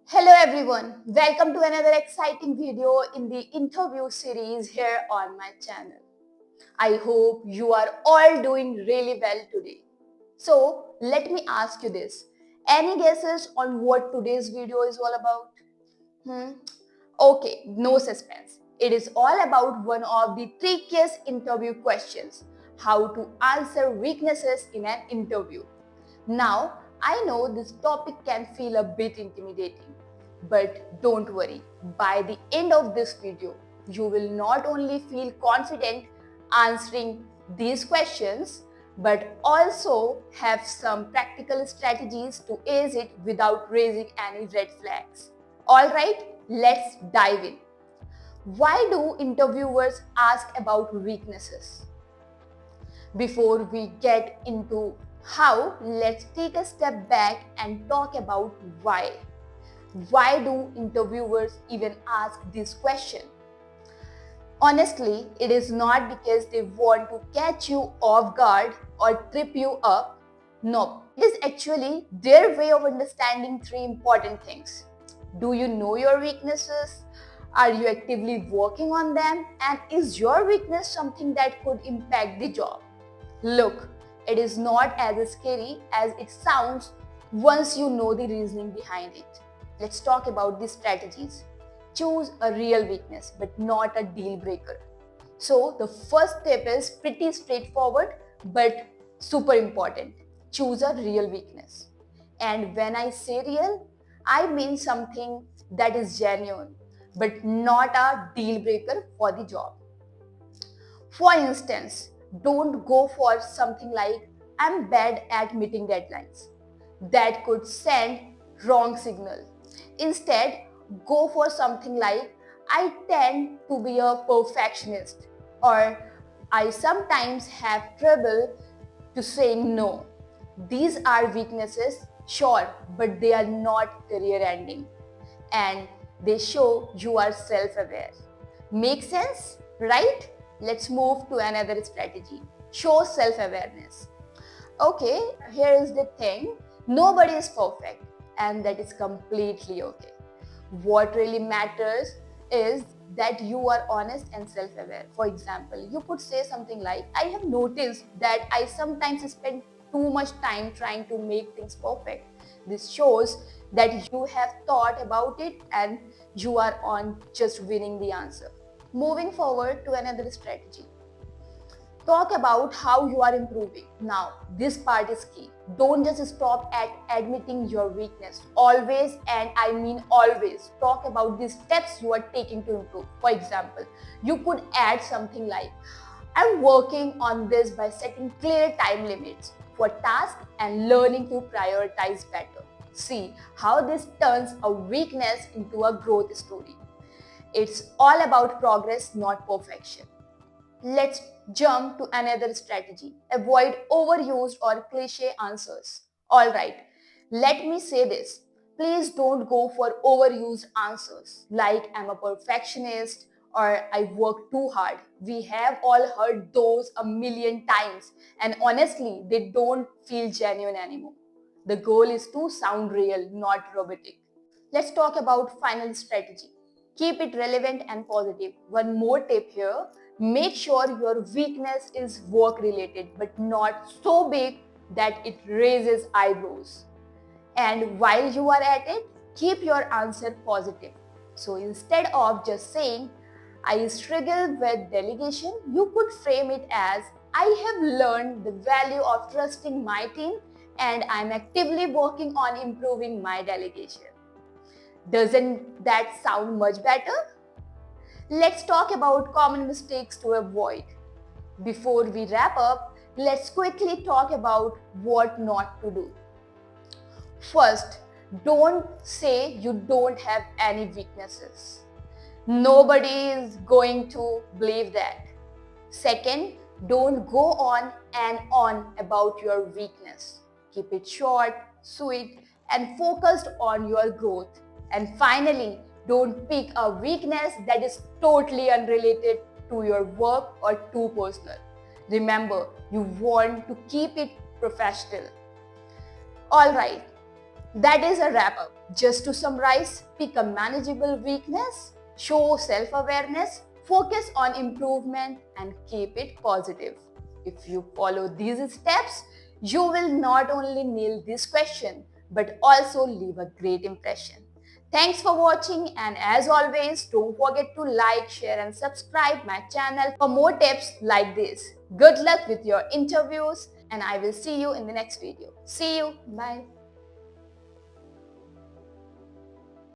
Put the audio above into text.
Hello everyone, welcome to another exciting video in the interview series here on my channel. I hope you are all doing really well today. So let me ask you this. Any guesses on what today's video is all about? Okay, no suspense. It is all about one of the trickiest interview questions, how to answer weaknesses in an interview. Now, I know this topic can feel a bit intimidating, but don't worry. By the end of this video, you will not only feel confident answering these questions, but also have some practical strategies to ace it without raising any red flags. Alright, let's dive in. Why do interviewers ask about weaknesses? Before we get into how, let's take a step back and talk about why. Why do interviewers even ask this question? Honestly, it is not because they want to catch you off guard or trip you up. No, it is actually their way of understanding three important things. Do you know your weaknesses? Are you actively working on them? And is your weakness something that could impact the job? Look, it is not as scary as it sounds once you know the reasoning behind it. Let's talk about the strategies. Choose a real weakness but not a deal breaker. So, the first tip is pretty straightforward but super important. Choose a real weakness. And when I say real, I mean something that is genuine but not a deal breaker for the job. For instance, don't go for something like I'm bad at meeting deadlines. That could send wrong signal. Instead, go for something like I tend to be a perfectionist or I sometimes have trouble to saying no. These are weaknesses, sure, but they are not career ending and they show you are self-aware. Make sense, right? Let's move to another strategy. Show self-awareness. Okay, here is the thing. Nobody is perfect and that is completely okay. What really matters is that you are honest and self-aware. For example, you could say something like, I have noticed that I sometimes spend too much time trying to make things perfect. This shows that you have thought about it and you are on just winning the answer. Moving forward to another strategy. Talk about how you are improving. Now, this part is key. Don't just stop at admitting your weakness. Always, and I mean always, talk about the steps you are taking to improve. For example, you could add something like, I'm working on this by setting clear time limits for tasks and learning to prioritize better. See how this turns a weakness into a growth story. It's all about progress, not perfection. Let's jump to another strategy. Avoid overused or cliche answers. Alright, let me say this. Please don't go for overused answers like I'm a perfectionist or I work too hard. We have all heard those a million times and honestly, they don't feel genuine anymore. The goal is to sound real, not robotic. Let's talk about final strategy. Keep it relevant and positive. One more tip here. Make sure your weakness is work related but not so big that it raises eyebrows. And while you are at it, keep your answer positive. So instead of just saying, I struggle with delegation, you could frame it as, I have learned the value of trusting my team and I'm actively working on improving my delegation. Doesn't that sound much better? Let's talk about common mistakes to avoid. Before we wrap up, let's quickly talk about what not to do. First, don't say you don't have any weaknesses. Nobody is going to believe that. Second, don't go on and on about your weakness. Keep it short, sweet, and focused on your growth. And finally, don't pick a weakness that is totally unrelated to your work or too personal. Remember, you want to keep it professional. Alright, That is a wrap up. Just to summarize, pick a manageable weakness, show self awareness, focus on improvement, and keep it positive. If you follow these steps, you will not only nail this question but also leave a great impression. Thanks for watching, and as always, don't forget to like, share, and subscribe my channel for more tips like this. Good luck with your interviews, and I will see you in the next video. See you. Bye.